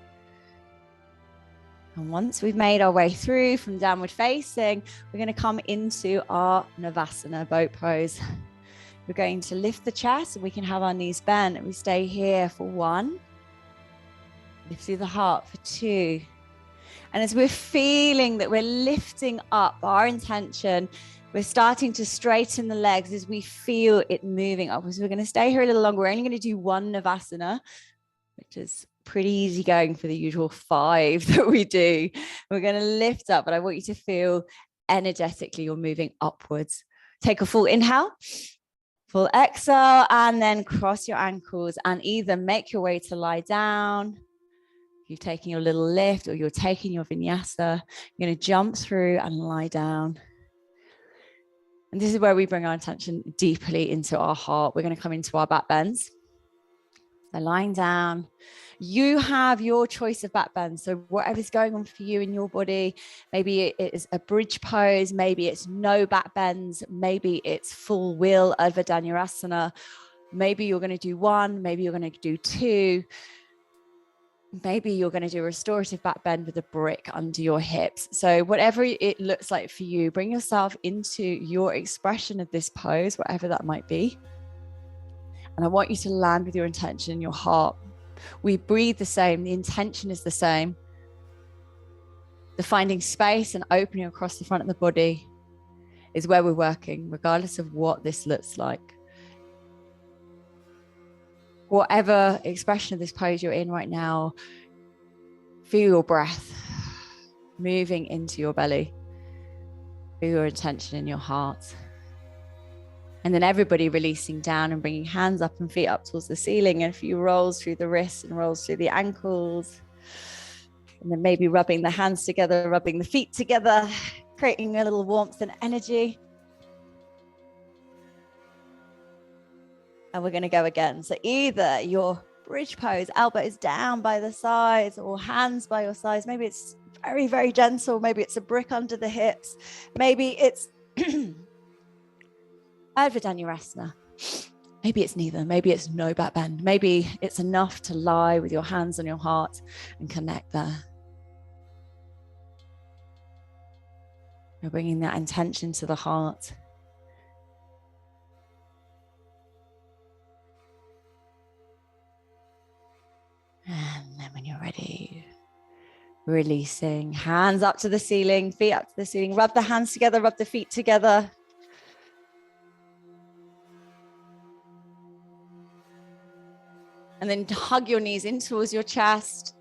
Speaker 1: And once we've made our way through from downward facing, we're going to come into our Navasana boat pose. We're going to lift the chest and we can have our knees bent, and we stay here for 1. Lift through the heart for 2. And as we're feeling that we're lifting up our intention, We're starting to straighten the legs as we feel it moving upwards. We're going to stay here a little longer. We're only going to do one Navasana, which is pretty easy going for the usual 5 that we do. We're going to lift up, but I want you to feel energetically you're moving upwards. Take a full inhale, full exhale, and then cross your ankles and either make your way to lie down. You're taking your little lift or you're taking your vinyasa. You're going to jump through and lie down. And this is where we bring our attention deeply into our heart. We're going to come into our back bends. So lying down, you have your choice of back bends. So whatever's going on for you in your body, maybe it is a bridge pose, maybe it's no back bends, maybe it's full wheel Urdhva Dhanurasana. Maybe you're going to do 1, maybe you're going to do 2. Maybe you're going to do a restorative back bend with a brick under your hips. So whatever it looks like for you, bring yourself into your expression of this pose, whatever that might be. And I want you to land with your intention in your heart. We breathe the same. The intention is the same. The finding space and opening across the front of the body is where we're working, regardless of what this looks like. Whatever expression of this pose you're in right now, feel your breath moving into your belly, feel your intention in your heart. And then everybody releasing down and bringing hands up and feet up towards the ceiling, and a few rolls through the wrists and rolls through the ankles. And then maybe rubbing the hands together, rubbing the feet together, creating a little warmth and energy. And we're going to go again. So either your bridge pose, elbows down by the sides or hands by your sides. Maybe it's very, very gentle. Maybe it's a brick under the hips. Maybe it's Urdhva Dhanurasana. Maybe it's neither. Maybe it's no back bend. Maybe it's enough to lie with your hands on your heart and connect there. You're bringing that intention to the heart. And then when you're ready, releasing, hands up to the ceiling, feet up to the ceiling, rub the hands together, rub the feet together. And then hug your knees in towards your chest.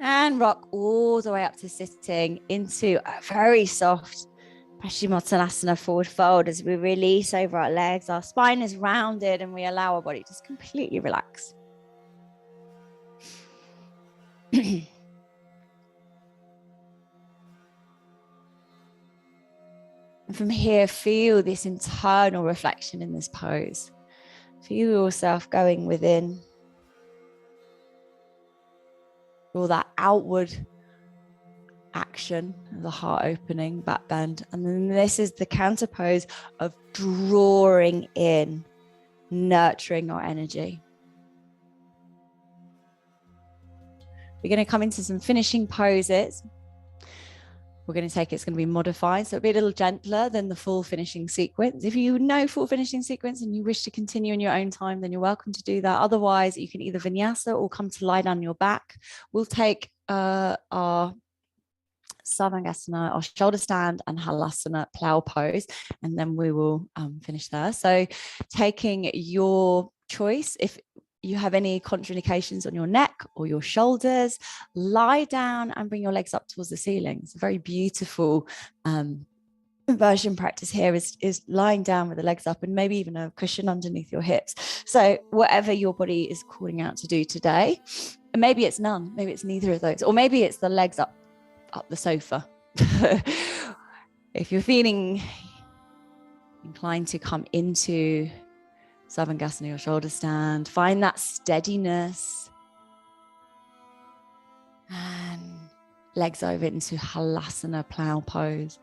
Speaker 1: And rock all the way up to sitting into a very soft Paschimottanasana forward fold as we release over our legs. Our spine is rounded and we allow our body to just completely relax. And from here, feel this internal reflection in this pose. Feel yourself going within. All that outward action, the heart opening, back bend. And then this is the counter pose of drawing in, nurturing our energy. We're going to come into some finishing poses. We're going to take it's going to be modified, so it'll be a little gentler than the full finishing sequence. If you know full finishing sequence and you wish to continue in your own time, then you're welcome to do that. Otherwise, you can either vinyasa or come to lie down on your back. We'll take our Savangasana, our shoulder stand, and Halasana plow pose, and then we will finish there. So taking your choice, if you have any contraindications on your neck or your shoulders, lie down and bring your legs up towards the ceiling. It's a very beautiful inversion practice here is lying down with the legs up and maybe even a cushion underneath your hips. So whatever your body is calling out to do today, and maybe it's none, maybe it's neither of those, or maybe it's the legs up the sofa. If you're feeling inclined to come into Savangasana, your shoulder stand, find that steadiness and legs over into Halasana plow pose.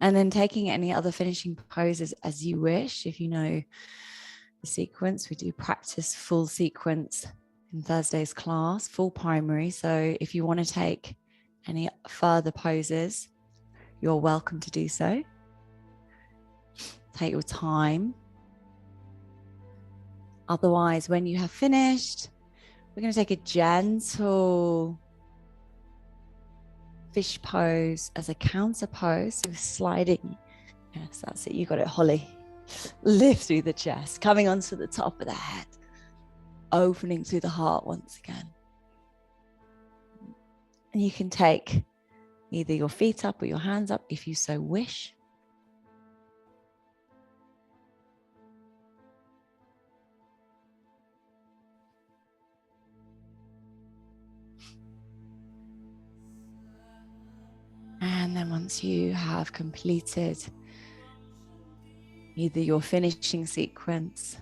Speaker 1: And then taking any other finishing poses as you wish. If you know the sequence, we do practice full sequence in Thursday's class, full primary. So if you want to take any further poses, you're welcome to do so. Take your time. Otherwise, when you have finished, we're going to take a gentle fish pose as a counter pose. So we're sliding. Yes, that's it. You got it, Holly. Lift through the chest, coming onto the top of the head, opening through the heart once again. And you can take either your feet up or your hands up if you so wish. And then once you have completed either your finishing sequence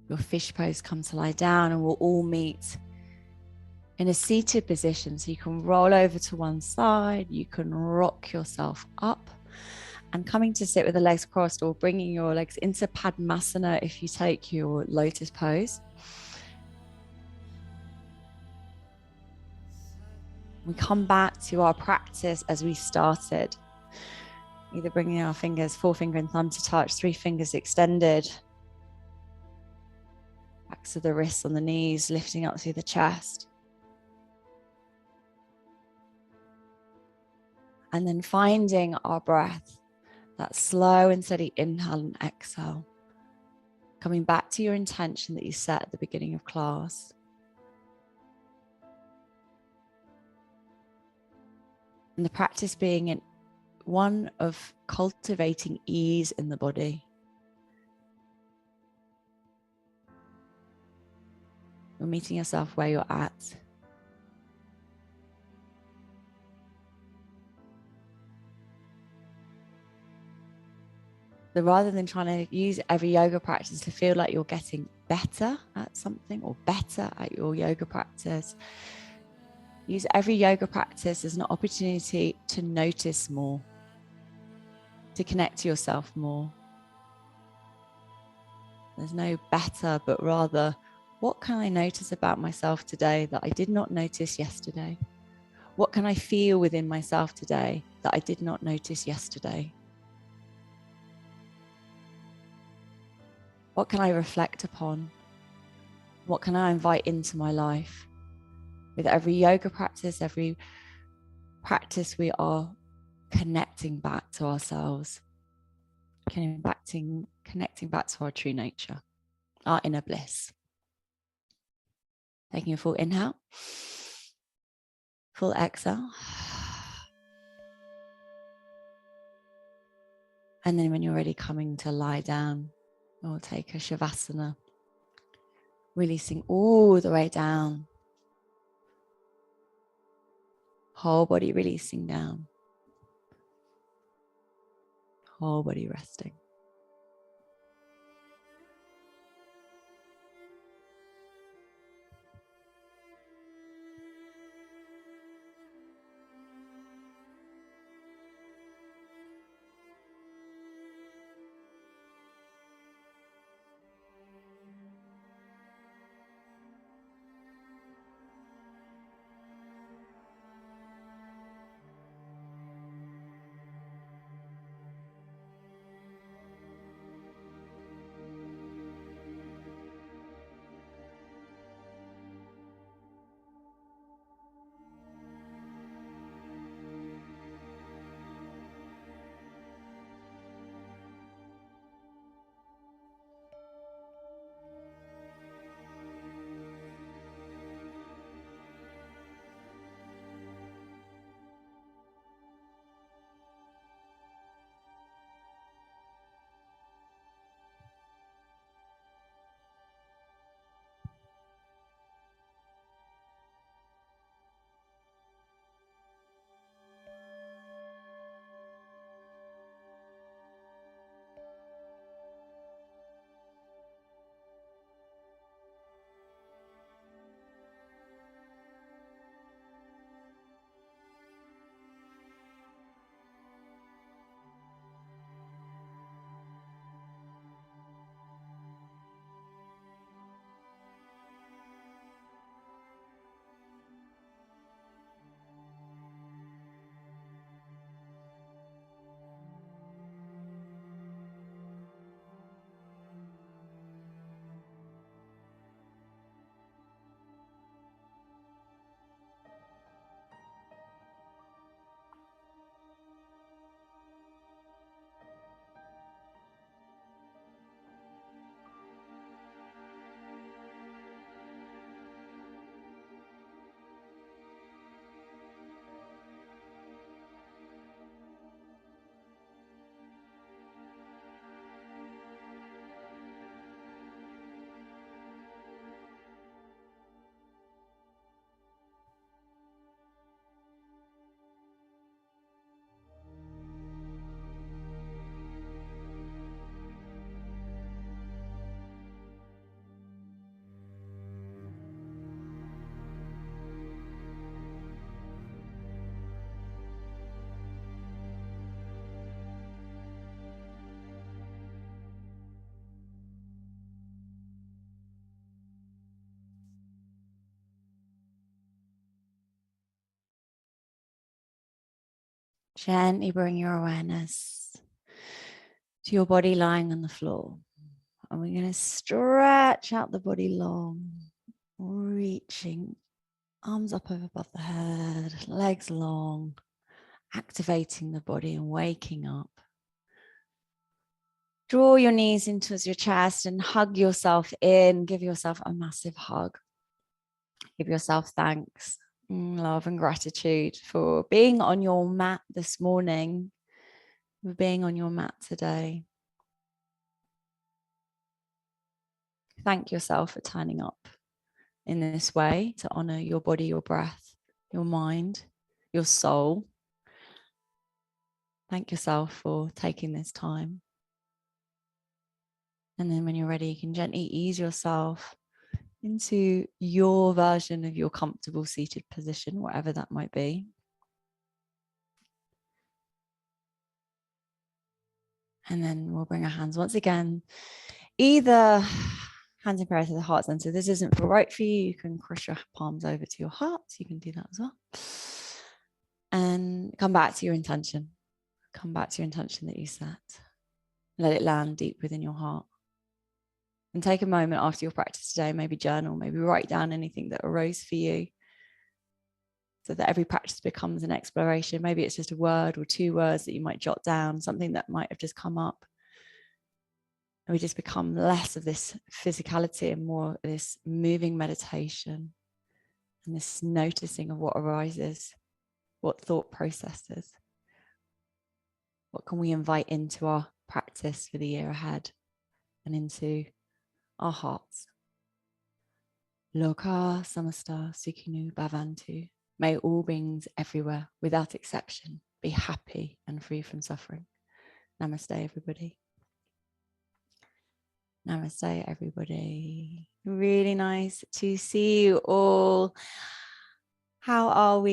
Speaker 1: your fish pose, come to lie down, and we'll all meet in a seated position. So you can roll over to one side, you can rock yourself up, and coming to sit with the legs crossed or bringing your legs into Padmasana if you take your lotus pose. We come back to our practice as we started, either bringing our fingers, forefinger and thumb to touch, 3 fingers extended, backs of the wrists on the knees, lifting up through the chest. And then finding our breath, that slow and steady inhale and exhale. Coming back to your intention that you set at the beginning of class. And the practice being one of cultivating ease in the body. You're meeting yourself where you're at. So rather than trying to use every yoga practice to feel like you're getting better at something or better at your yoga practice, use every yoga practice as an opportunity to notice more, to connect to yourself more. There's no better, but rather, what can I notice about myself today that I did not notice yesterday? What can I feel within myself today that I did not notice yesterday? What can I reflect upon? What can I invite into my life? With every yoga practice, every practice, we are connecting back to ourselves, connecting back to our true nature, our inner bliss. Taking a full inhale, full exhale. And then when you're ready, coming to lie down, we'll take a Shavasana, releasing all the way down. Whole body releasing down. Whole body resting. Gently bring your awareness to your body lying on the floor. And we're going to stretch out the body long, reaching arms up over above the head, legs long, activating the body and waking up. Draw your knees into your chest and hug yourself in. Give yourself a massive hug. Give yourself thanks, love and gratitude for being on your mat this morning, for being on your mat today. Thank yourself for turning up in this way to honor your body, your breath, your mind, your soul. Thank yourself for taking this time. And then when you're ready, you can gently ease yourself into your version of your comfortable seated position, whatever that might be. And then we'll bring our hands once again, either hands in prayer to the heart center. This isn't right for you. You can cross your palms over to your heart. So you can do that as well. And come back to your intention. Come back to your intention that you set. Let it land deep within your heart. And take a moment after your practice today, maybe journal, maybe write down anything that arose for you, so that every practice becomes an exploration. Maybe it's just a word or two words that you might jot down, something that might have just come up. And we just become less of this physicality and more of this moving meditation and this noticing of what arises, what thought processes, what can we invite into our practice for the year ahead and into our hearts. Loka samasta sukhino bhavantu. May all beings everywhere, without exception, be happy and free from suffering. Namaste, everybody. Namaste, everybody. Really nice to see you all. How are we